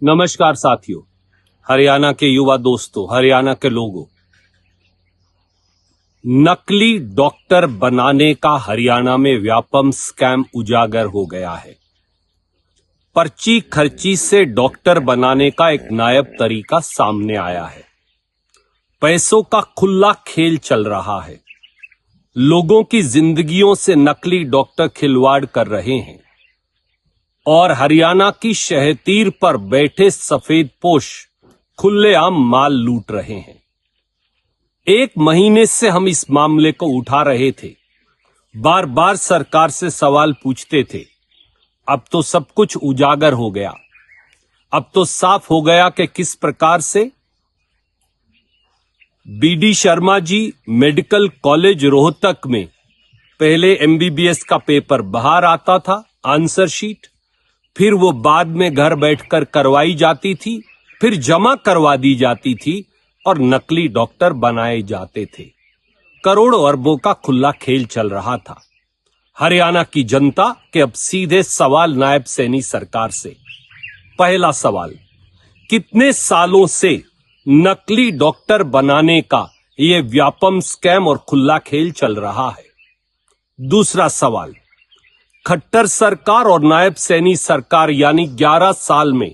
नमस्कार साथियों, हरियाणा के युवा दोस्तों, हरियाणा के लोगों, नकली डॉक्टर बनाने का हरियाणा में व्यापक स्कैम उजागर हो गया है। पर्ची खर्ची से डॉक्टर बनाने का एक नायाब तरीका सामने आया है। पैसों का खुला खेल चल रहा है। लोगों की जिंदगियों से नकली डॉक्टर खिलवाड़ कर रहे हैं और हरियाणा की शहतीर पर बैठे सफेदपोश खुलेआम माल लूट रहे हैं। एक महीने से हम इस मामले को उठा रहे थे, बार बार सरकार से सवाल पूछते थे। अब तो सब कुछ उजागर हो गया। अब तो साफ हो गया कि किस प्रकार से BD Sharma ji medical college Rohtak में पहले एमबीबीएस का पेपर बाहर आता था, आंसर शीट, फिर वो बाद में घर बैठकर करवाई जाती थी, फिर जमा करवा दी जाती थी और नकली डॉक्टर बनाए जाते थे। करोड़ों अरबों का खुला खेल चल रहा था। हरियाणा की जनता के अब सीधे सवाल नायब सैनी सरकार से। पहला सवाल, कितने सालों से नकली डॉक्टर बनाने का यह व्यापक स्कैम और खुला खेल चल रहा है? दूसरा सवाल, खट्टर सरकार और नायब सैनी सरकार यानी 11 साल में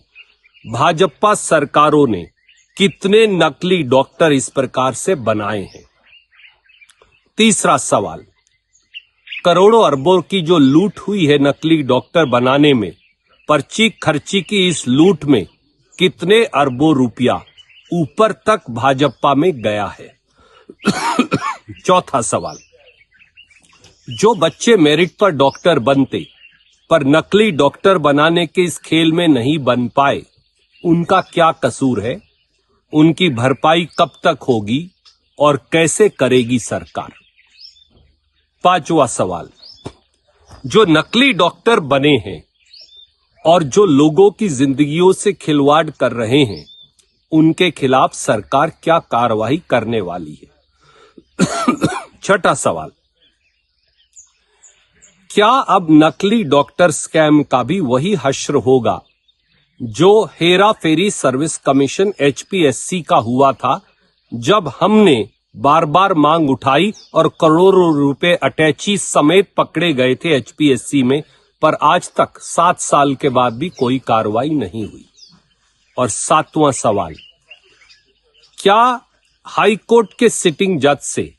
भाजपा सरकारों ने कितने नकली डॉक्टर इस प्रकार से बनाए हैं? तीसरा सवाल, करोड़ों अरबों की जो लूट हुई है नकली डॉक्टर बनाने में, पर्ची खर्ची की इस लूट में कितने अरबों रुपया ऊपर तक भाजपा में गया है? चौथा सवाल, जो बच्चे मेरिट पर डॉक्टर बनते पर नकली डॉक्टर बनाने के इस खेल में नहीं बन पाए, उनका क्या कसूर है? उनकी भरपाई कब तक होगी और कैसे करेगी सरकार? पांचवा सवाल, जो नकली डॉक्टर बने हैं और जो लोगों की जिंदगियों से खिलवाड़ कर रहे हैं, उनके खिलाफ सरकार क्या कार्रवाई करने वाली है? छठा सवाल, क्या अब नकली डॉक्टर स्कैम का भी वही हश्र होगा जो Hera ferry service commission HPSC का हुआ था, जब हमने बार बार मांग उठाई और करोड़ों रुपए अटैची समेत पकड़े गए थे एचपीएससी में, पर आज तक 7 साल के बाद भी कोई कार्रवाई नहीं हुई? और सातवां सवाल, क्या हाईकोर्ट के सिटिंग जज से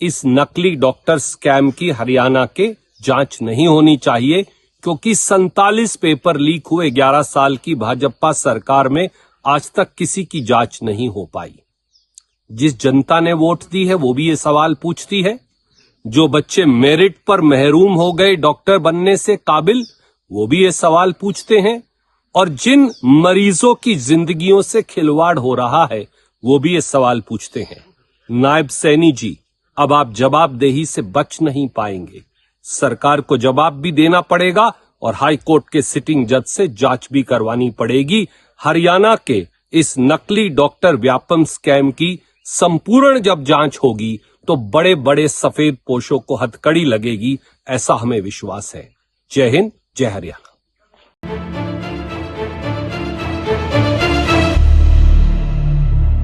इस नकली डॉक्टर स्कैम की हरियाणा के जांच नहीं होनी चाहिए? क्योंकि 47 पेपर लीक हुए 11 साल की भाजपा सरकार में, आज तक किसी की जांच नहीं हो पाई। जिस जनता ने वोट दी है वो भी ये सवाल पूछती है। जो बच्चे मेरिट पर महरूम हो गए डॉक्टर बनने से काबिल, वो भी ये सवाल पूछते हैं। और जिन मरीजों की जिंदगियों से खिलवाड़ हो रहा है, वो भी ये सवाल पूछते हैं। नायब सैनी जी, अब आप जवाबदेही से बच नहीं पाएंगे। सरकार को जवाब भी देना पड़ेगा और हाई कोर्ट के सिटिंग जज से जांच भी करवानी पड़ेगी। हरियाणा के इस नकली डॉक्टर व्यापक स्कैम की संपूर्ण जब जांच होगी तो बड़े बड़े सफेद पोशों को हथकड़ी लगेगी, ऐसा हमें विश्वास है। जय हिंद, जय हरियाणा।